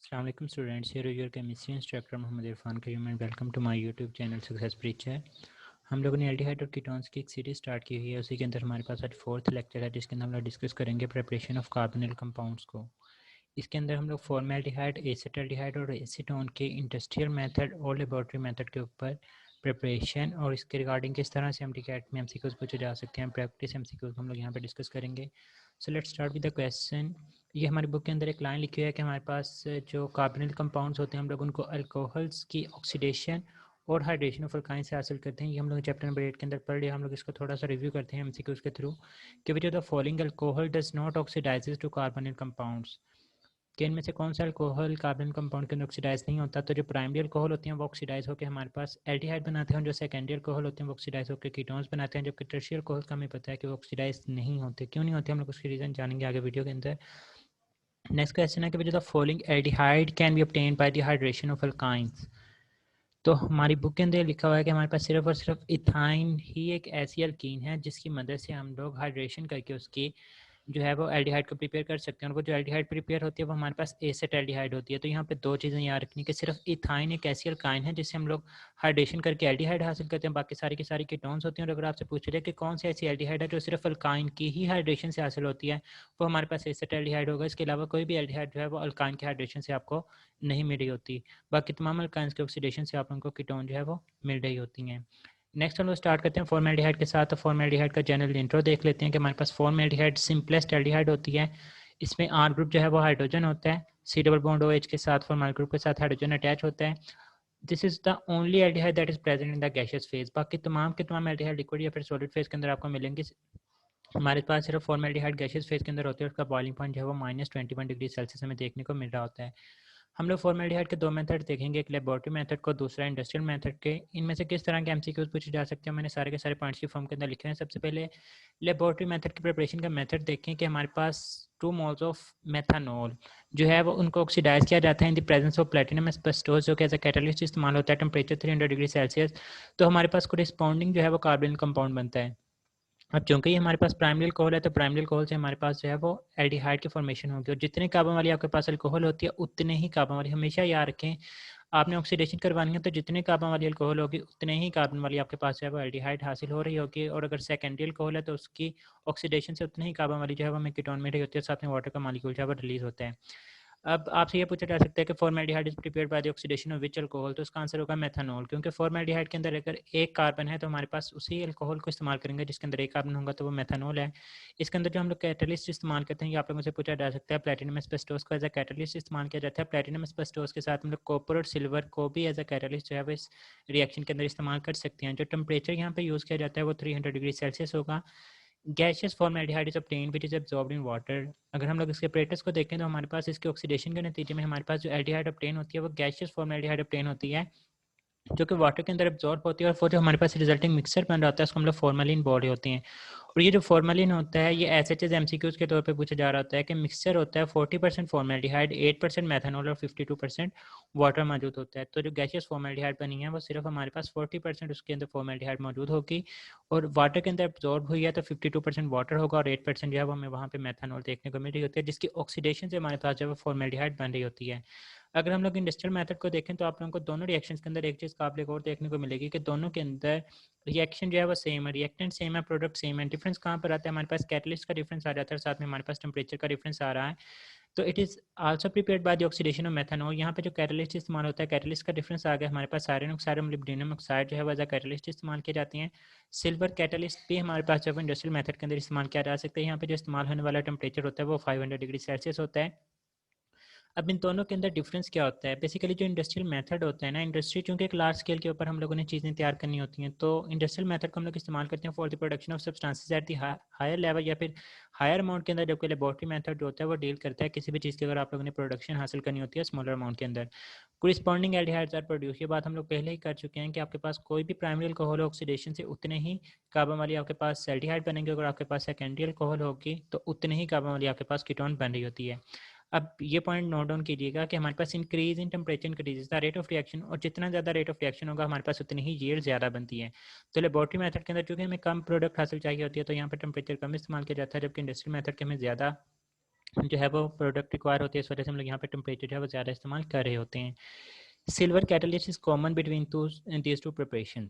अस्सलाम वालेकुम students, here is your chemistry instructor Mohammad Irfan Karim and welcome to my YouTube channel success preacher. हम लोगों ने एल्डिहाइड और कीटोन्स की एक सीरीज स्टार्ट की हुई है। उसी के अंदर हमारे पास आज फोर्थ लेक्चर है जिसके अंदर हम लोग डिस्कस करेंगे प्रिपरेशन ऑफ कार्बोनिल कंपाउंड्स को। इसके अंदर हम लोग फॉर्मेल्डिहाइड, एसिटाल्डिहाइड और एसीटोन के इंडस्ट्रियल मेथड और लेबोरेटरी मेथड के ऊपर प्रिपरेशन और इसके रिगार्डिंग किस तरह से हम टीकेट में एमसीक्यूज पूछे जा सकते हैं, प्रैक्टिस एमसीक्यूज हम लोग यहाँ पे डिस्कस करेंगे। So let's start with the question. ये हमारी बुक के अंदर एक लाइन लिखी हुई है कि हमारे पास जो कार्बोनिल कंपाउंड्स होते हैं हम लोग उनको अल्कोहल्स की ऑक्सीडेशन और हाइड्रेशन ऑफ अल्काइन से हासिल करते हैं। ये हम लोग चैप्टर नंबर 8 के अंदर पढ़ लिया। हम लोग इसको थोड़ा सा रिव्यू करते हैं एमसीक्यूज के थ्रू कि which of the following alcohol does not oxidises to carbonyl compounds, कि इनमें से कौन सा अल्कोहल कार्बन कंपाउंड के अंदर ऑक्सीडाइज नहीं होता। तो जो प्राइमरी अल्कोहल होते हैं वो ऑक्सीडाइज होकर हमारे पास एल्डिहाइड बनाते हैं, जो सेकेंडरी अल्कोहल होते हैं वो ऑक्सीडाइज होकर कीटोन्स बनाते हैं, जबकि टर्शियल अल्कोहल का हमें पता है कि वो ऑक्सीडाइज नहीं होते। क्यों नहीं होते हम लोग उसकी रीज़न जानेंगे आगे वीडियो के अंदर। नेक्स्ट क्वेश्चन है कि जो the following aldehyde can be obtain by the hydration of alkynes. तो हमारी बुक के अंदर लिखा हुआ है कि हमारे पास सिर्फ और सिर्फ इथाइन ही एक ऐसी अल्कीन है जिसकी मदद से हम लोग हाइड्रेशन करके उसकी जो है वो एल्डिहाइड को प्रिपेयर कर सकते हैं। और वो जो एल्डिहाइड प्रिपेयर होती है वो हमारे पास एसेटाल्डिहाइड होती है। तो यहाँ पे दो चीज़ें याद रखनी कि सिर्फ इथाइन एक ऐसी अल्काइन है जिससे हम लोग हाइड्रेशन करके एल्डिहाइड हासिल करते हैं, बाकी सारी की सारी कीटोन्स होती हैं। और अगर आपसे पूछ रहे कि कौन सी ऐसी एल्डिहाइड है जो सिर्फ अल्काइन की ही हाइड्रेशन से हासिल होती है, वो हमारे पास एसेटाल्डिहाइड होगा। इसके अलावा कोई भी एल्डिहाइड जो है वो अल्काइन की हाइड्रेशन से आपको नहीं मिल रही होती। बाकी तमाम अल्काइंस के ऑक्सीडेशन से आप उनको कीटोन जो है वो मिल रही होती हैं। नेक्स्ट हम लोग स्टार्ट करते हैं फॉर्मेल्डिहाइड के साथ। तो फॉर्मेल्डिहाइड का जनरल इंट्रो देख लेते हैं कि हमारे पास फॉर्मेल्डिहाइड सिंपलेस्ट एल्डिहाइड होती है। इसमें आर ग्रुप जो है वो हाइड्रोजन होता है, C double bond O H के साथ फॉर्माइल ग्रुप के साथ हाइड्रोजन अटैच होता है। This is the only aldehyde that is present in the gaseous phase. बाकी तमाम के तमाम एल्डिहाइड लिक्विड या फिर सॉलिड फेज के अंदर आपको मिलेंगे। हमारे पास सिर्फ फॉर्मेल्डिहाइड गैसियस फेज के अंदर होती है, उसका बॉइलिंग पॉइंट जो है वो -21 डिग्री सेल्सियस हमें देखने को मिल रहा होता है। हम लोग फॉर्मेल्डिहाइड के दो मेथड देखेंगे, एक लेबोरेटरी मेथड को, दूसरा इंडस्ट्रियल मेथड के। इनमें से किस तरह के एमसीक्यूज पूछे जा सकते हैं मैंने सारे के सारे पॉइंट्स की फॉर्म के अंदर लिखे हैं। सबसे पहले लेबोरेटरी मेथड की प्रिपरेशन का मेथड देखें कि हमारे पास 2 मोल्स ऑफ मेथानॉल जो है वो उनको ऑक्सीडाइज किया जाता है in the presence of platinum asbestos, जो कि एज अ कैटलिस्ट इस्तेमाल होता है टेम्परेचर 300 डिग्री सेल्सियस। तो हमारे पास कोरिस्पॉन्डिंग जो है वो कार्बन कंपाउंड बनता है। अब चूंकि हमारे पास प्राइमरी अल्कोहल है तो प्राइमरी अल्कोहल से हमारे पास जो है वो एल्डिहाइड की फॉर्मेशन होगी। और जितने कार्बन वाली आपके पास अल्कोहल होती है उतने ही कार्बन वाली, हमेशा याद रखें आपने ऑक्सीडेशन करवानी है तो जितने कार्बन वाली अल्कोहल होगी उतने ही कार्बन वाली आपके पास जो है वो एल्डिहाइड हासिल हो रही होगी। और अगर सेकेंडरी अल्कोहल है तो उसकी ऑक्सीडेशन से उतने ही कार्बन वाली जो है वो हमें कीटोन में रही होती है, साथ में वाटर का मॉलिक्यूल जो है वो रिलीज होता है। अब आपसे ये पूछा जा सकता है कि formaldehyde is prepared by the oxidation of which alcohol, तो इसका आंसर होगा मेथनॉल। क्योंकि फॉर्मेल्डिहाइड के अंदर अगर एक कार्बन है तो हमारे पास उसी अल्कोहल को इस्तेमाल करेंगे जिसके अंदर एक कार्बन होगा, तो वो मेथनॉल है। इसके अंदर जो हम लोग कैटलिस्ट इस्तेमाल करते हैं, ये आप लोगों से पूछा जा सकता है, प्लेटिनम एस्बेस्टोस को एज अ कैटलिस्ट इस्तेमाल किया जाता है। प्लेटिनम एस्बेस्टोस के साथ हम लोग कॉपर और सिल्वर को भी एज अ कैटलिस्ट जो है वो इस रिएक्शन के अंदर इस्तेमाल कर सकते हैं। जो टेम्परेचर यहाँ पे यूज़ किया जाता है वो 300 डिग्री सेल्सियस होगा। Gaseous formaldehyde is obtained which is absorbed in water. अगर हम लोग इसके सेपरेटर्स को देखें तो हमारे पास इसके ऑक्सीडेशन के नतीजे में हमारे पास जो एल्डिहाइड ऑब्टेन होती है वो गैसियस फॉर्मेल्डिहाइड ऑब्टेन होती है, जो कि वाटर के अंदर एब्जॉर्ब होती है। और वो जो हमारे पास रिजल्टिंग मिक्सचर बन रहा होता है उसको हम लोग फॉर्मेलिन बोल रहे होते हैं। और ये जो फॉर्मेलिन होता है ये एस एच एस एमसीक्यूज के तौर पे पूछा जा रहा होता है कि मिक्सचर होता है 40% फॉर्मेल्डिहाइड, 8% मेथनॉल और 52% वाटर मौजूद होता है। तो जो गैसियस फॉर्मेल्डिहाइड बनी है वो सिर्फ हमारे पास 40% उसके अंदर फॉर्मेल्डिहाइड मौजूद होगी, और वाटर के अंदर एब्जॉर्ब हुई है तो 52% वाटर होगा और 8% जो है वो हमें वहाँ पे मेथनॉल देखने को मिल रही होती है, जिसकी ऑक्सीडेशन से हमारे पास जो है वो फॉर्मेल्डिहाइड बन रही होती है। अगर हम लोग इंडस्ट्रियल मेथड को देखें तो आप लोगों को दोनों रिएक्शंस के अंदर एक चीज़ काबिल गौर देखने को मिलेगी कि दोनों के अंदर रिएक्शन जो है वो सेम है, रिएक्टेंट सेम है, प्रोडक्ट सेम है। डिफरेंस कहाँ पर आता है, हमारे पास कैटलिस्ट का डिफरेंस आ जाता है, साथ में हमारे पास टेम्परेचर का डिफरेंस आ रहा है। तो it is also prepared by the oxidation of methanol. यहाँ पे जो कैटलिस्ट इस्तेमाल होता है, कैटलिस्ट का डिफरेंस आ गया, हमारे पास आयरन ऑक्साइड और लिब्डिनम ऑक्साइड जो है वह कैटलिस्ट इस्तेमाल किए जाती हैं। सिल्वर कैटलिस्ट भी हमारे पास जब इंडस्ट्रियल मेथड के अंदर इस्तेमाल किया जा सकता है। यहाँ पे जो इस्तेमाल होने वाला टेम्परेचर होता है वो 500 डिग्री सेल्सियस होता है। अब इन दोनों के अंदर डिफरेंस क्या होता है, बेसिकली जो इंडस्ट्रियल मेथड होता है ना, इंडस्ट्री चूंकि एक लार्ज स्केल के ऊपर हम लोगों ने चीज़ें तैयार करनी होती हैं, तो इंडस्ट्रियल मेथड को हम लोग इस्तेमाल करते हैं for the production of substances at the higher level या फिर हायर अमाउंट के अंदर, जबकि लेबोरेटरी मेथड जो होता है वो डील करता है किसी भी चीज़ की अगर आप लोगों ने प्रोडक्शन हासिल करनी होती है स्मॉलर अमाउंट के अंदर। कोरिस्पॉन्डिंग एल्डिहाइड्स आर प्रोड्यूस, ये बात हम लोग पहले ही कर चुके हैं कि आपके पास कोई भी प्राइमरी अल्कोहल ऑक्सीडेशन से उतने ही कार्बन वाली आपके पास एल्डिहाइड बनेंगे, अगर आपके पास सेकेंडरी अल्कोहल होगी तो उतने ही कार्बन वाली आपके पास कीटोन बन रही होती है। अब ये पॉइंट नोट डाउन कीजिएगा कि हमारे पास increase in temperature increase the rate of reaction, और जितना ज़्यादा रेट ऑफ रिएक्शन होगा हमारे पास उतनी ही यील्ड ज़्यादा बनती है। तो लेबोरेटरी मेथड के अंदर चूंकि हमें कम प्रोडक्ट हासिल चाहिए होती है तो यहाँ पर टेम्परेचर कम इस्तेमाल किया जाता है, जबकि इंडस्ट्रियल मेथड के हमें ज़्यादा जो है वो प्रोडक्ट रिक्वायर होती है, इस वजह से हम लोग यहाँ पे टेम्परेचर जो है वो ज़्यादा इस्तेमाल कर रहे होते हैं। Silver catalyst is common between these two preparation.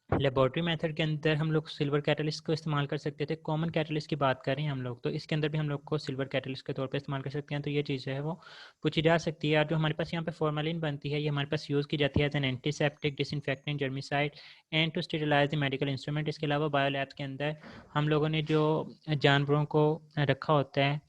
Laboratory method के अंदर हम लोग सिल्वर कैटलिस्ट को इस्तेमाल कर सकते थे। कॉमन कैटलिस्ट की बात करें हम लोग, तो इसके अंदर भी हम लोग को सिल्वर कैटलिस्ट के तौर पे इस्तेमाल कर सकते हैं। तो ये चीज़ जो है वो पूछी जा सकती है। और जो हमारे पास यहाँ पे फॉर्मेलिन बनती है, ये हमारे पास यूज़ की जाती है as an antiseptic, disinfectant, germicide and to sterilise the medical instrument. इसके अलावा बायोलैब्स के अंदर हम लोगों ने जो जानवरों को रखा होता है,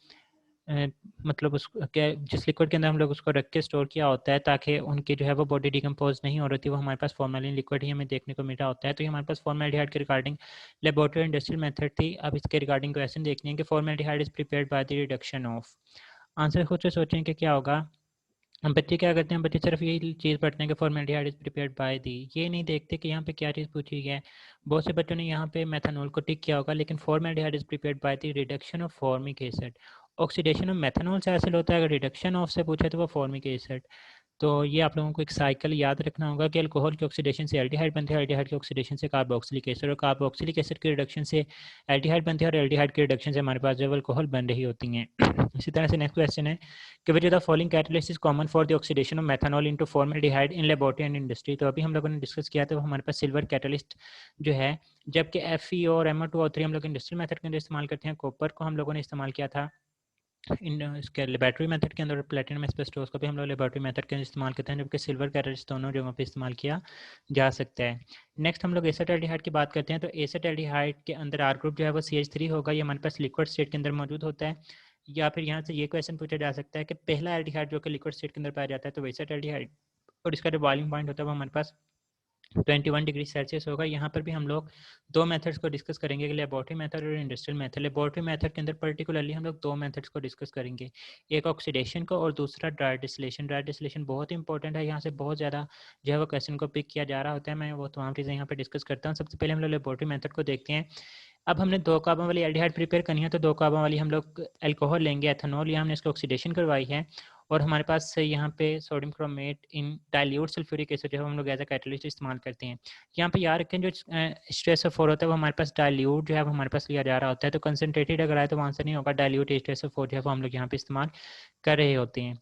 मतलब उस क्या जिस लिक्विड के अंदर हम लोग उसको रख के स्टोर किया होता है ताकि उनकी जो है वो बॉडी डिकम्पोज नहीं हो रही थी, वो हमारे पास फॉर्मेलिन लिक्विड ही हमें देखने को मिल रहा होता है। तो ये हमारे पास फॉर्मेल्डिहाइड के रिगार्डिंग लेबोरेटरी इंडस्ट्रियल मेथड थी। अब इसके रिगार्डिंग क्वेश्चन देखने हैं कि formaldehyde is prepared by the reduction of. Answer खुद से सोचें कि क्या होगा। हम बच्चे क्या करते हैं, बच्चे सिर्फ यही चीज़ पढ़ते हैं कि formaldehyde is prepared by the, ये नहीं देखते कि यहाँ पे क्या चीज़ पूछी गई है। बहुत से बच्चों ने यहाँ पे मेथनॉल को टिक किया होगा, लेकिन formaldehyde is prepared by the reduction of formic acid. Oxidation of methanol से हासिल होता है, अगर रिडक्शन ऑफ से पूछे तो वो फॉर्मिक एसिड। तो ये आप लोगों को एक साइकिल याद रखना होगा कि अल्कोहल के ऑक्सीडेशन से एल्डिहाइड बनते हैं, एल्डिहाइड के ऑक्सीडेशन से कार्बोक्सिलिक एसिड, और कार्बोक्सिलिक एसिड के रिडक्शन से एल्डिहाइड बनते हैं, और एल्डिहाइड के रिडक्शन से हमारे पास जो है अल्कोहल बन रही होती हैं। इसी तरह से नेक्स्ट क्वेश्चन है कि which the following catalyst is common for the oxidation of methanol into formaldehyde in laboratory and industry. तो अभी हम लोगों ने डिस्कस किया था, हमारे पास सिल्वर कैटलिस्ट जो है, जबकि FeO और MO2O3 हम लोग इंडस्ट्रियल मेथड के अंदर इस्तेमाल करते हैं। कॉपर को हम लोगों ने इस्तेमाल किया था इसके लेबोरेटरी मेथड के अंदर, प्लेटिनम एस्बेस्टोस को भी हम लोग लेबोरेटरी मेथड के अंदर इस्तेमाल करते हैं, जबकि सिल्वर कैटलिस्ट दोनों जगहों पे इस्तेमाल किया जा सकता है। नेक्स्ट हम लोग एसिटाल्डिहाइड की बात करते हैं। तो एसिटाल्डिहाइड के अंदर आर ग्रुप जो है वो CH3 होगा, ये हमारे पास लिक्विड स्टेट के अंदर मौजूद होता है। या फिर यहाँ से ये क्वेश्चन पूछा जा सकता है कि पहला एल्डिहाइड जो कि लिक्विड स्टेट के अंदर पाया जाता है तो एसिटाल्डिहाइड, और इसका जो बॉइलिंग पॉइंट होता है वो हमारे पास 21 डिग्री सेल्सियस होगा। यहाँ पर भी हम लोग दो मेथड्स को डिस्कस करेंगे, लेबोरेटरी मेथड और इंडस्ट्रियल मेथड। लेबोरेटरी मेथड के अंदर पर्टिकुलरली हम लोग दो मेथड्स को डिस्कस करेंगे, एक ऑक्सीडेशन को और दूसरा ड्राई डिस्टिलेशन। ड्राई डिस्टिलेशन बहुत इंपॉर्टेंट है, यहाँ से बहुत ज़्यादा जो है वो क्वेश्चन को पिक किया जा रहा होता है। मैं वो तमाम चीज़ें यहाँ पर डिस्कस करता हूँ। सबसे पहले हम लोग लेबोरेटरी मेथड को देखते हैं। अब हमने 2 कार्बन वाली एल्डिहाइड प्रिपेयर करनी है, तो 2 कार्बन वाली हम लोग अल्कोहल लेंगे, एथेनॉल, यहाँ हमने इसको ऑक्सीडेशन करवाई है, और हमारे पास यहाँ पे सोडियम क्रोमेट इन डाइल्यूट सल्फ्यूरिक एसिड जो है हम लोग एज अ कैटलिस्ट इस्तेमाल करते हैं। यहाँ पे याद रखें जो H2SO4 होता है वो हमारे पास डाइल्यूट जो है वो हमारे पास लिया जा रहा होता है, तो कंसनट्रेटेड अगर आए तो आंसर नहीं होगा। डाइल्यूट H2SO4 जो है वो हम लोग यहाँ पे इस्तेमाल कर रहे होते हैं।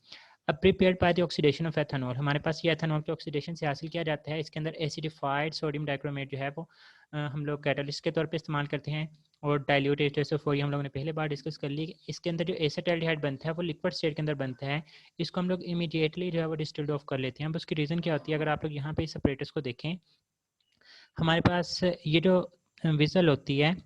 अब prepared by the oxidation of ethanol, हमारे पास ये एथेनॉल के ऑक्सीडेशन से हासिल किया जाता है। इसके अंदर एसिडिफाइड सोडियम डाइक्रोमेट जो है वो हम लोग कैटलिस्ट के तौर पे इस्तेमाल करते हैं, और डाइल्यूट H2SO4 हम लोगों ने पहले बार डिस्कस कर ली। इसके अंदर जो एसिटाल्डिहाइड बनता है वो लिक्विड स्टेट के अंदर बनता है, इसको हम लोग इमीडिएटली जो है वो डिस्टिल्ड ऑफ कर लेते हैं। अब उसकी रीज़न क्या होती है, अगर आप लोग यहाँ पे इस सेपरेटर्स को देखें, हमारे पास ये जो विजल होती है,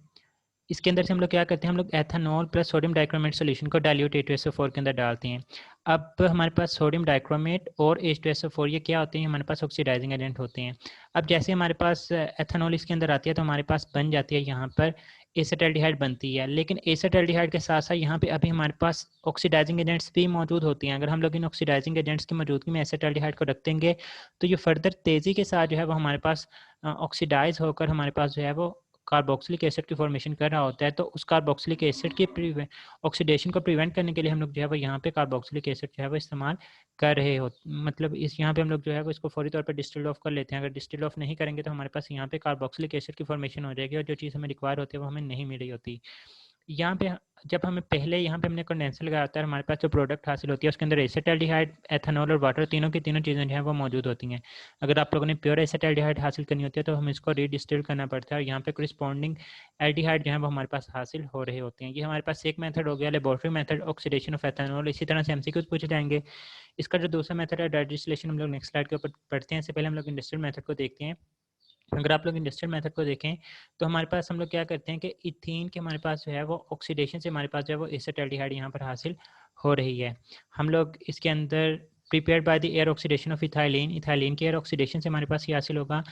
इसके अंदर से हम लोग क्या करते हैं, हम लोग ethanol plus sodium dichromate solution को डाइल्यूट H2SO4 के अंदर डालते हैं। अब हमारे पास सोडियम डाइक्रोमेट और H2SO4 ये क्या होते हैं, हमारे पास ऑक्सीडाइजिंग एजेंट होते हैं। अब जैसे हमारे पास एथेनॉल इसके अंदर आती है तो हमारे पास बन जाती है यहाँ पर एसिटाल्डिहाइड बनती है, लेकिन एसिटाल्डिहाइड के साथ साथ यहाँ पे अभी हमारे पास ऑक्सीडाइजिंग एजेंट्स भी मौजूद होती हैं। अगर हम लोग इन ऑक्सीडाइजिंग एजेंट्स की मौजूदगी में एसिटाल्डिहाइड को रख देंगे तो ये फर्दर तेज़ी के साथ जो है वो हमारे पास ऑक्सीडाइज होकर हमारे पास जो है वो कार्बोक्सिलिक एसिड की फॉर्मेशन कर रहा होता है। तो उस कार्बोक्सिलिक एसिड की ऑक्सीडेशन को प्रिवेंट करने के लिए हम लोग जो है वो यहाँ पे कार्बोक्सिलिक एसिड जो है वो इस्तेमाल कर रहे हो, मतलब इस यहाँ पे हम लोग जो है वो इसको फौरी तौर पर डिस्टिल्ड ऑफ कर लेते हैं। अगर डिस्टिल्ड ऑफ नहीं करेंगे तो हमारे पास यहाँ पे कार्बोक्सिलिक एसिड की फॉर्मेशन हो जाएगी, और जो चीज़ हमें रिक्वायर होती है वो हमें नहीं मिल रही होती। यहाँ पे जब हमें पहले यहाँ पे हमने कंडेंसर लगाया होता है, हमारे पास जो प्रोडक्ट हासिल होती है उसके अंदर एसिटाल्डिहाइड, एथेनॉल और वाटर तीनों की तीनों चीज़ें जो है वो मौजूद होती हैं। अगर आप लोगों ने प्योर एसिटाल्डिहाइड हासिल करनी होती है तो हमें इसको रीडिस्टिल करना पड़ता है, और यहाँ पे करिस्पॉन्डिंग एल्डिहाइड जो है वो हमारे पास हासिल हो रहे होते हैं। ये हमारे पास एक मेथड हो गया laboratory method, oxidation of ethanol. इसी तरह से MCQs पूछे जाएंगे। इसका जो दूसरा मेथड है ड्राई डिस्टिलेशन, हम लोग नेक्स्ट स्लाइड के ऊपर पढ़ते हैं। इससे पहले हम लोग इंडस्ट्रियल मेथड को देखते हैं। अगर आप लोग इंडस्ट्रियल मेथड को देखें तो हमारे पास हम लोग क्या करते हैं कि इथीन के हमारे पास जो है वो ऑक्सीडेशन से हमारे पास जो है वो एसिटाल्डिहाइड यहाँ पर हासिल हो रही है। हम लोग इसके अंदर prepared by the air oxidation of ethylene, ethylene के एयर ऑक्सीडेशन से हमारे पास ये हासिल होगा।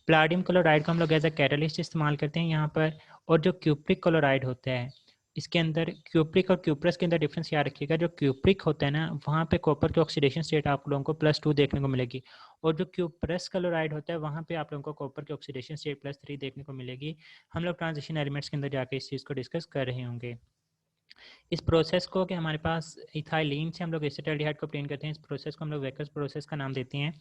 प्लाडियम क्लोराइड को हम लोग एज अ कैटलिस्ट इस्तेमाल करते हैं यहाँ पर, और जो क्यूप्रिक क्लोराइड होता है इसके अंदर, क्यूप्रिक और क्यूप्रस के अंदर डिफरेंस याद रखिएगा। जो क्यूप्रिक होता है ना वहाँ पे कॉपर की ऑक्सीडेशन स्टेट आप लोगों को +2 देखने को मिलेगी, और जो क्यूप्रस क्लोराइड होता है वहाँ पे आप लोगों को कॉपर की ऑक्सीडेशन स्टेट +3 देखने को मिलेगी। हम लोग ट्रांजिशन एलिमेंट्स के अंदर जाके इस चीज़ को डिस्कस कर रहे होंगे। इस प्रोसेस को कि हमारे पास इथाइलिन से हम लोग एसिटाल्डिहाइड को ऑब्टेन करते हैं, इस प्रोसेस को हम लोग वेकस प्रोसेस का नाम देते हैं।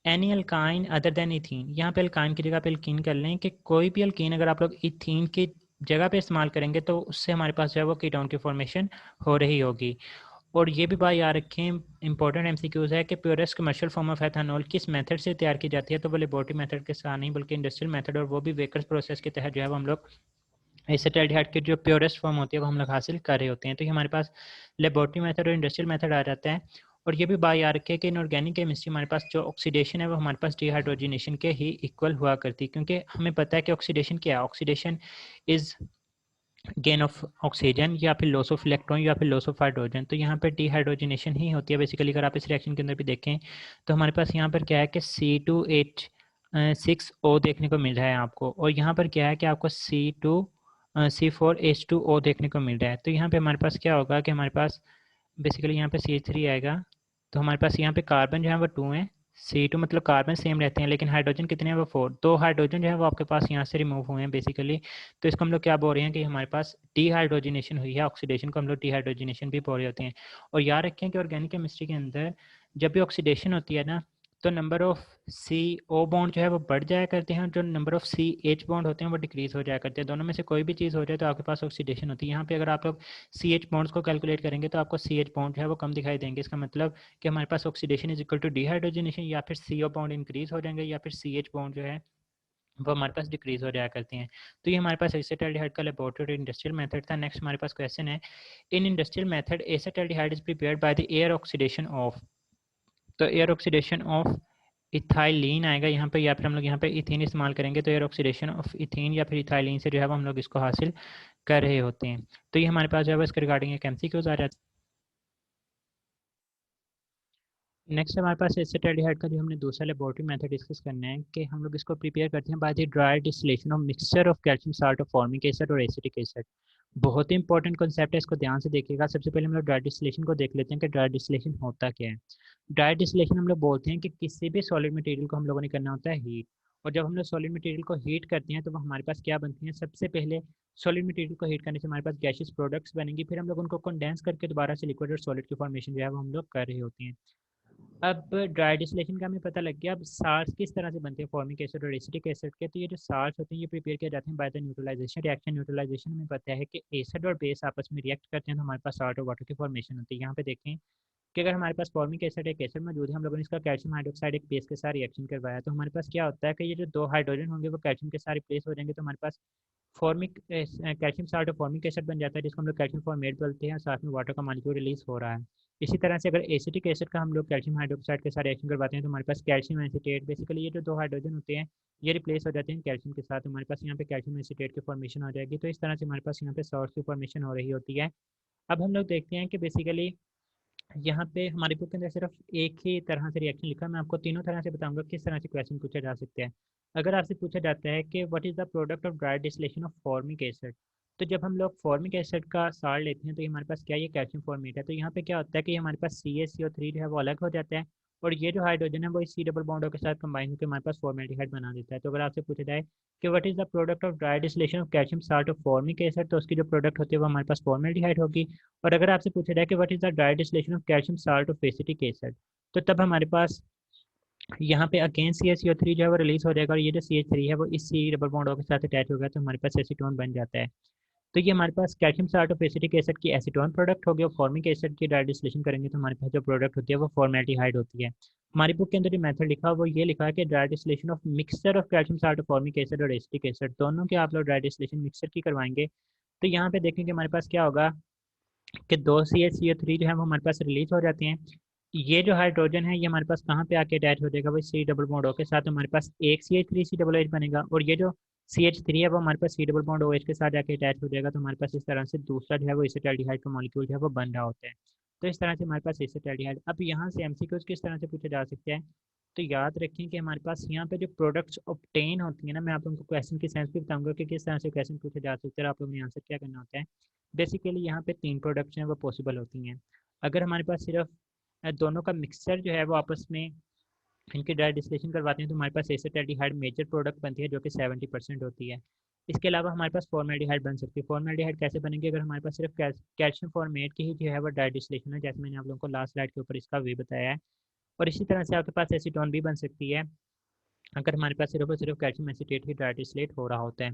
Any alkyne other than ethene, यहाँ पे अल्काइन की जगह पे अल्कीन कर लें कि कोई भी अल्कीन अगर आप लोग इथीन के जगह पे इस्तेमाल करेंगे तो उससे हमारे पास जो है वो कीटोन की फॉर्मेशन हो रही होगी। और ये भी बात याद रखें, इंपॉर्टेंट एमसीक्यूज है कि purest commercial form of ethanol किस मेथड से तैयार की जाती है, तो वो लेबोरेटरी मेथड के साथ नहीं बल्कि इंडस्ट्रियल मेथड, और वो भी वेकर्स प्रोसेस के तहत जो है वो हम लोग एसिटाल्डिहाइड की जो प्योरेस्ट फॉर्म होती है वो हम लोग हासिल कर रहे होते हैं। तो ये हमारे पास लेबोरेटरी मेथड और इंडस्ट्रियल मेथड आ जाता है। और ये भी बात याद रखें कि इनऑर्गेनिक केमिस्ट्री हमारे पास जो ऑक्सीडेशन है वो हमारे पास डिहाइड्रोजनेशन के ही इक्वल हुआ करती है, क्योंकि हमें पता है कि ऑक्सीडेशन क्या है। Oxidation is gain of oxygen या फिर लॉस ऑफ इलेक्ट्रॉन या फिर लॉस ऑफ हाइड्रोजन। तो यहाँ पर डिहाइड्रोजनेशन ही होती है बेसिकली। अगर आप इस रिएक्शन के अंदर भी देखें तो हमारे पास यहाँ पर क्या है कि C2H6O देखने को मिल रहा है आपको, और यहाँ पर क्या है कि आपको C4H2O देखने को मिल रहा है। तो यहाँ पे हमारे पास क्या होगा कि हमारे पास बेसिकली यहाँ पे CH3 आएगा। तो हमारे पास यहाँ पे कार्बन जो है वो 2 है, C2 मतलब कार्बन सेम रहते हैं, लेकिन हाइड्रोजन कितने हैं वो 4। 2 हाइड्रोजन जो है वो आपके पास यहाँ से रिमूव हुए हैं बेसिकली। तो इसको हम लोग क्या बोल रहे हैं कि हमारे पास डिहाइड्रोजनेशन हुई है। ऑक्सीडेशन को हम लोग डिहाइड्रोजनेशन भी बोल रहे होते हैं। और याद रखें कि ऑर्गेनिक केमिस्ट्री के अंदर जब भी ऑक्सीडेशन होती है ना, तो नंबर ऑफ CO बॉन्ड जो है वो बढ़ जाया करते हैं, जो नंबर ऑफ CH बॉन्ड होते हैं वो डिक्रीज हो जाया करते हैं। दोनों में से कोई भी चीज़ हो जाए तो आपके पास ऑक्सीडेशन होती है। यहाँ पे अगर आप लोग CH बॉन्ड्स को कैलकुलेट करेंगे तो आपको CH बॉन्ड जो है वो कम दिखाई देंगे। इसका मतलब कि हमारे पास oxidation is equal to dehydrogenation, या फिर CO बॉन्ड इंक्रीज हो जाएंगे या फिर CH बॉन्ड जो है वो हमारे पास डिक्रीज हो जाया करते हैं। तो ये हमारे पास एसिटाल्डिहाइड का लेबोरेटरी इंडस्ट्रियल मेथड था। नेक्स्ट हमारे पास क्वेश्चन है, in industrial method acetaldehyde is prepared by the air oxidation of. तो एयर ऑक्सीडेशन ऑफ इथाइलिन आएगा यहाँ पे, या फिर हम लोग यहाँ पे इथीन इस्तेमाल करेंगे। तो एयर ऑक्सीडेशन ऑफ इथीन या फिर इथाइलिन से जो है वो हम लोग इसको हासिल कर रहे होते हैं। तो ये हमारे पास जो है इसके रिगार्डिंग एक एमसीक्यूज आ जाता है। नेक्स्ट हमारे पास एसिटाल्डिहाइड का जो हमने दूसरा लेबोरेटरी मेथड डिस्कस करना है कि हम लोग इसको प्रिपेयर करते हैं by the dry distillation of mixture of calcium salt of formic acid और एसिटिक एसिड। बहुत ही इंपॉर्टेंट कॉन्सेप्ट है, इसको ध्यान से देखिएगा। सबसे पहले हम लोग ड्राई डिस्टिलेशन को देख लेते हैं कि ड्राई डिस्टिलेशन होता क्या है। ड्राई डिस्टिलेशन हम लोग बोलते हैं कि किसी भी सॉलिड मटेरियल को हम लोगों ने करना होता है हीट। और जब हम लोग सॉलिड मटेरियल को हीट करते हैं तो वो हमारे पास क्या बनती हैं, सबसे पहले सॉलिड मटेरियल को हीट करने से हमारे पास गैसियस प्रोडक्ट्स बनेंगी, फिर हम लोग उनको कंडेंस करके दोबारा से लिक्विड और सॉलिड की फॉर्मेशन जो है वो हम लोग कर रहे होते हैं। अब ड्राई डिस्टिलेशन का हमें पता लग गया। अब साल्ट्स किस तरह से बनते हैं, फॉर्मिक एसिड और एसिटिक एसिड के। तो ये जो साल्ट्स होते हैं ये प्रिपेयर किए जाते हैं by the neutralisation reaction. Neutralisation में पता है कि एसिड और बेस आपस में रिएक्ट करते हैं तो हमारे पास साल्ट और वाटर की फॉर्मेशन होती है। यहाँ पे देखें कि अगर हमारे पास फॉर्मिक एसिड एक एसिड मौजूद है, हम लोगों ने इसका कैल्शियम हाइड्रोक्साइड एक बेस के साथ रिएक्शन करवाया, तो हमारे पास क्या होता है कि ये जो 2 हाइड्रोजन होंगे वो कैल्शियम के साथ रिप्लेस हो जाएंगे। तो हमारे पास फॉर्मिक कैल्शियम साल्ट और फॉर्मिक एसिड बन जाता है, जिसको हम लोग कैल्शियम फॉर्मेट बोलते हैं। साथ में वाटर का मॉलिक्यूल रिलीज हो रहा है। इसी तरह से अगर एसिटिक एसिड का हम लोग कैल्शियम हाइड्रोक्साइड के साथ रिएक्शन करवाते हैं तो हमारे पास कैल्शियम एसिटेट, बेसिकली ये जो 2 हाइड्रोजन होते हैं ये रिप्लेस हो जाते हैं कैल्शियम के साथ। हमारे पास यहाँ पे कैल्शियम एसिटेट की फॉर्मेशन हो जाएगी। तो इस तरह से हमारे पास यहाँ पे सॉल्ट की फॉर्मेशन हो रही होती है। अब हम लोग देखते हैं कि बेसिकली यहाँ पे हमारे बुक के अंदर सिर्फ एक ही तरह से रिएक्शन लिखा है। मैं आपको तीनों तरह से बताऊंगा किस तरह से क्वेश्चन पूछा जा सकता है। अगर आपसे पूछा जाता है कि what is the product of dry distillation of formic acid, तो जब हम लोग फॉर्मिक एसिड का साल्ट लेते हैं तो ये हमारे पास क्या, ये कैल्शियम फॉर्मेट है। तो यहाँ पे क्या होता है कि हमारे पास CaCO3 जो है वो अलग हो जाता है, और ये जो हाइड्रोजन है वो इस C डबल बॉन्डों के साथ कंबाइन होकर हमारे पास फॉर्मेल्डिहाइड बना देता है। तो अगर आपसे पूछा जाए कि what is the product of dry distillation of calcium salt of formic acid, तो उसकी जो प्रोडक्ट होती है वो हमारे पास फॉर्मेल्डिहाइड होगी। और अगर आपसे पूछा जाए कि what is the dry distillation of calcium salt of acetic acid, तो तब हमारे पास यहाँ पे अगेन CaCO3 जो है वो रिलीज हो जाएगा, और ये जो CH3 है वो इस C डबल बॉन्ड के साथ अटैच होगा तो हमारे पास एसीटोन बन जाता है। तो ये हमारे पास calcium salt of acetic acid की एसीटोन प्रोडक्ट हो गया। फॉर्मिक एसिड की ड्राई डिस्टिलेशन करेंगे तो हमारे पास जो प्रोडक्ट होती है वो फॉर्मेल्डिहाइड होती है। हमारी बुक के अंदर जो मेथड लिखा है वो ये लिखा है कि dry distillation of mixture of calcium salt of formic acid और एसिटिक एसिड दोनों के आप लोग ड्राई डिस्टिलेशन मिक्सचर की करवाएंगे। तो यहाँ पे देखेंगे हमारे पास क्या होगा कि 2 CaCO3 जो है वो हमारे पास रिलीज हो जाते हैं। ये जो हाइड्रोजन है ये हमारे पास कहाँ पे आके अटैच हो जाएगा, वो C डबल बॉन्ड O के साथ। हमारे पास एक CH3COOH बनेगा, और ये जो CH3 है वो हमारे पास C डबल बॉन्ड OH के साथ जाके अटैच हो जाएगा। तो हमारे पास इस तरह से दूसरा जो है वो एसिटाल्डिहाइड का मॉलिक्यूल जो है वो बन रहा होता है। तो इस तरह से हमारे पास एसिटाल्डिहाइड। अब यहाँ से एमसीक्यूज किस तरह से पूछे जा सकते हैं, तो याद रखें कि हमारे पास यहाँ पे जो प्रोडक्ट्स ऑब्टेन होती है ना, मैं आप लोगों को क्वेश्चन की सेंस भी बताऊंगा कि किस तरह से क्वेश्चन पूछे जा सकते हैं, आप लोगों ने आंसर क्या करना होता है। बेसिकली यहाँ पे 3 प्रोडक्ट्स हैं वो पॉसिबल होती हैं। अगर हमारे पास सिर्फ दोनों का मिक्सचर जो है वो आपस में इनकी ड्राई डिस्टिलेशन करवाते हैं तो हमारे पास एसिटाल्डिहाइड मेजर प्रोडक्ट बनती है जो कि 70% होती है। इसके अलावा हमारे पास फॉर्मेल्डिहाइड बन सकती है। फॉर्मेल्डिहाइड कैसे बनेंगे, अगर हमारे पास सिर्फ कैल्शियम फॉर्मेट की ही जो है वो ड्राई डिस्टिलेशन है, जैसे मैंने आप लोगों को लास्ट स्लाइड के ऊपर इसका वे बताया है। और इसी तरह से आपके पास एसीटोन भी बन सकती है अगर हमारे पास सिर्फ और सिर्फ कैल्शियम एसिटेट ही ड्राई डिस्टिलेट हो रहा होता है।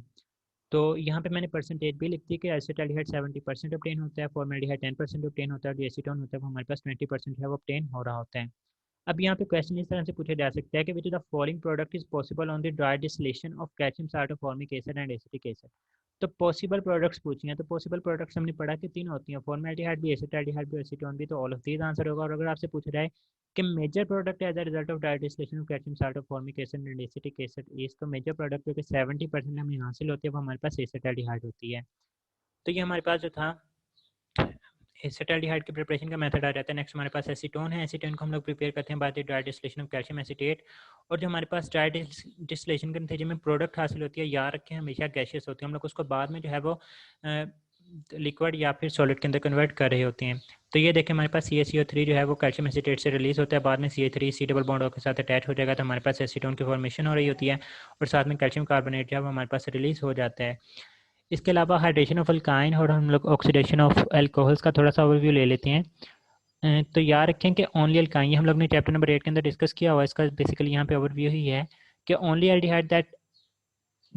तो यहाँ पे मैंने परसेंटेज भी लिख दी कि एसिटाल्डिहाइड 70% ऑब्टेन होता है, फॉर्मेल्डिहाइड 10% ऑब्टेन होता है, और एसीटोन होता है वो हमारे पास 20% है वो ऑब्टेन हो रहा होता है। अब यहाँ पे क्वेश्चन इस तरह से पूछा जा सकता है कि which the following product is possible on the dry distillation of calcium salt of formic acid and acetic acid. तो पॉसिबल प्रोडक्ट्स पूछी हैं, तो पॉसिबल प्रोडक्ट्स हमने पढ़ा कि तीन होती हैं, फॉर्मेल्डिहाइड भी, एसिटाल्डिहाइड भी, एसीटोन भी, तो ऑल ऑफ दीज आंसर होगा। और अगर आपसे पूछा जाए कि major product as a result of dry distillation of calcium salt of formic acid and acetic acid is, तो मेजर प्रोडक्ट जो कि 70% हमें हासिल होती है वो हमारे पास एसिटाल्डिहाइड होती है। तो ये हमारे पास जो था एसिटाल्डिहाइड की प्रिपरेशन का मेथड आ जाता है। नेक्स्ट हमारे पास एसीटोन है, एसीटोन को हम लोग प्रिपेयर करते हैं by the dry distillation of calcium acetate. और जो हमारे पास ड्राई डिस्टिलेशन के नतीजे में प्रोडक्ट हासिल होती है, याद रखें हमेशा गैशियस होती है, हम लोग उसको बाद में जो है वो लिक्विड या फिर सॉलिड के अंदर कन्वर्ट कर रहे होते हैं। तो ये देखें हमारे पास CaCO3 जो है वो कैल्शियम एसीटेट से रिलीज होता है, बाद में CH3 C डबल बॉन्ड के साथ अटैच हो जाएगा, तो हमारे पास एसीटोन की फॉर्मेशन हो रही होती है, और साथ में कैल्शियम कार्बोनेट जो है वो हमारे पास रिलीज हो जाता है। इसके अलावा हाइड्रेशन ऑफ अल्काइन और हम लोग ऑक्सीडेशन ऑफ अल्कोहल्स का थोड़ा सा ओवरव्यू ले लेते हैं। तो याद रखें कि ओनली अल्काइन, ये हम लोग ने चैप्टर नंबर 8 के अंदर डिस्कस किया हुआ है, इसका बेसिकली यहाँ पे ओवरव्यू ही है कि only aldehyde that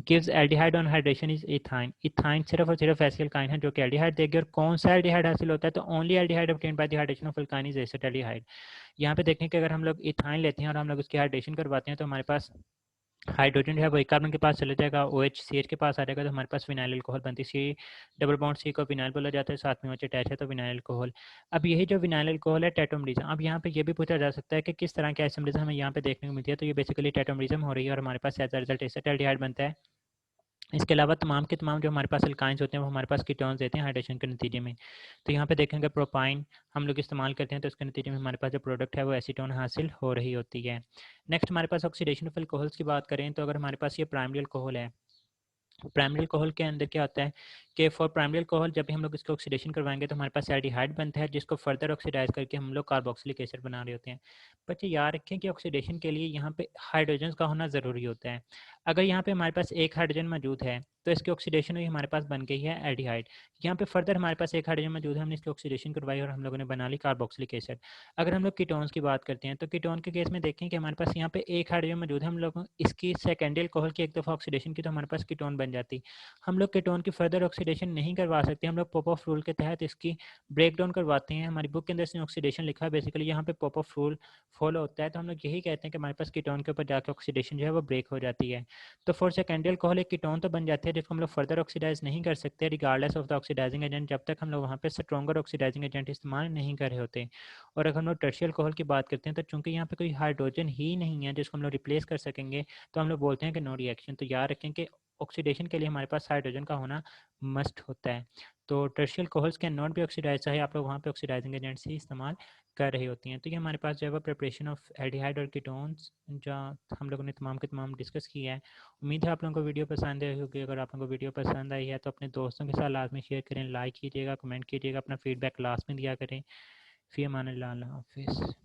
gives aldehyde on hydration is ethyne. Ethyne सिर्फ और सिर्फ ऐसी अल्काइन है जो कि एल्डिहाइड देगी। और कौन सा एल्डिहाइड हासिल होता है, तो only aldehyde obtained by the hydration of alkyne is acetaldehyde. यहाँ पे देखें कि अगर हम लोग इथाइन लेते हैं और हम लोग उसकी हाइड्रेशन करवाते हैं तो हमारे पास हाइड्रोजन जो है वो एक कार्बन के पास चले जाएगा, OH CH के पास आ जाएगा, तो हमारे पास फिनाइल अल्कोहल बनती है। C डबल बॉन्ड C को विनाइल बोला जाता है, साथ में OH अटैच है तो विनाइल अल्कोहल। अब यही जो विनाइल अल्कोहल है टेट्रामेरिज्म। अब यहाँ पे ये भी पूछा जा सकता है कि किस तरह के आइसोमरिज्म हमें यहाँ पे देखने को मिलती है, तो ये बेसिकली टेट्रामेरिज्म हो रही है और हमारे पास एज अ रिजल्ट एसिटाल्डिहाइड बनता है। इसके अलावा तमाम के तमाम जो हमारे पास अल्काइंस होते हैं वो हमारे पास कीटोन्स देते हैं हाइड्रेशन के नतीजे में। तो यहाँ पे देखेंगे प्रोपाइन हम लोग इस्तेमाल करते हैं तो इसके नतीजे में हमारे पास जो प्रोडक्ट है वो एसीटोन हासिल हो रही होती है। नेक्स्ट हमारे पास ऑक्सीडेशन ऑफ अल्कोहल्स की बात करें तो अगर हमारे पास ये प्राइमरी अल्कोहल है, प्राइमरी अल्कोहल के अंदर क्या होता है कि फॉर प्राइमरी अल्कोहल जब भी हम लोग इसको ऑक्सीडेशन करवाएंगे तो हमारे पास एल्डिहाइड बनता है, जिसको फर्दर ऑक्सीडाइज करके हम लोग कार्बोक्सिलिक एसिड बना रहे होते हैं। बच्चे याद रखें कि ऑक्सीडेशन के लिए यहाँ पे हाइड्रोजन का होना ज़रूरी होता है। अगर यहाँ पे हमारे पास एक हाइड्रोजन मौजूद है तो इसकी ऑक्सीडेशन हुई, हमारे पास बन गई है एल्डिहाइड। यहाँ पे फर्दर हमारे पास एक हाइड्रोजन मौजूद है, हमने इसकी ऑक्सीडेशन करवाई और हम लोगों ने बना ली कार्बोक्सिलिक एसिड। अगर हम लोग कीटोन्स की बात करते हैं तो कीटोन के केस में देखें कि हमारे पास यहाँ पे एक हाइड्रोजन मौजूद है, हम लोग इसकी सेकेंडरी अल्कोहल की एक दफ़ा ऑक्सीडेशन की तो हमारे पास कीटोन बन जाती। हम लोग कीटोन की फर्दर ऑक्सीडेशन नहीं करवा सकते, हम लोग पॉप-ऑफ रूल के तहत इसकी ब्रेक डाउन करवाते हैं। हमारी बुक के अंदर इसने ऑक्सीडेशन लिखा है, बेसिकली यहाँ पे पॉप-ऑफ रूल फॉलो होता है, तो हम लोग यही कहते हैं कि हमारे पास कीटोन के ऊपर जाकर ऑक्सीडेशन जो है वो ब्रेक हो जाती है। तो फॉर सेकेंडरी अल्कोहल एक कीटोन तो बन जाती है जिसको हम लोग फर्दर ऑक्सीडाइज नहीं कर सकते regardless of the oxidising agent, जब तक हम लोग वहाँ पे स्ट्रॉन्गर ऑक्सीडाइजिंग एजेंट इस्तेमाल नहीं कर रहे होते। और अगर हम लोग टर्शियल अल्कोहल की बात करते हैं तो चूंकि यहाँ पे कोई हाइड्रोजन ही नहीं है जिसको हम लोग रिप्लेस कर सकेंगे, तो हम लोग बोलते हैं कि नो रिएक्शन। तो याद रखें कि ऑक्सीडेशन के लिए हमारे पास हाइड्रोजन का होना मस्ट होता है। तो tertiary alcohols can not be oxidise, चाहे आप लोग वहाँ पे ऑक्सीडाइजिंग एजेंट्स ही इस्तेमाल कर रही होती हैं। तो ये हमारे पास जो है वो प्रिपरेशन ऑफ एल्डिहाइड और कीटोन्स जो हम लोगों ने तमाम के तमाम डिस्कस किया है। उम्मीद है आप लोगों को वीडियो पसंद आई होगी। अगर आप लोगों को वीडियो पसंद आई है तो अपने दोस्तों के साथ लाजमी शेयर करें, लाइक कीजिएगा, कमेंट कीजिएगा, अपना फीडबैक लास्ट में दिया करें। फ़ी अमान अल्लाह, अल्लाह हाफ़िज़।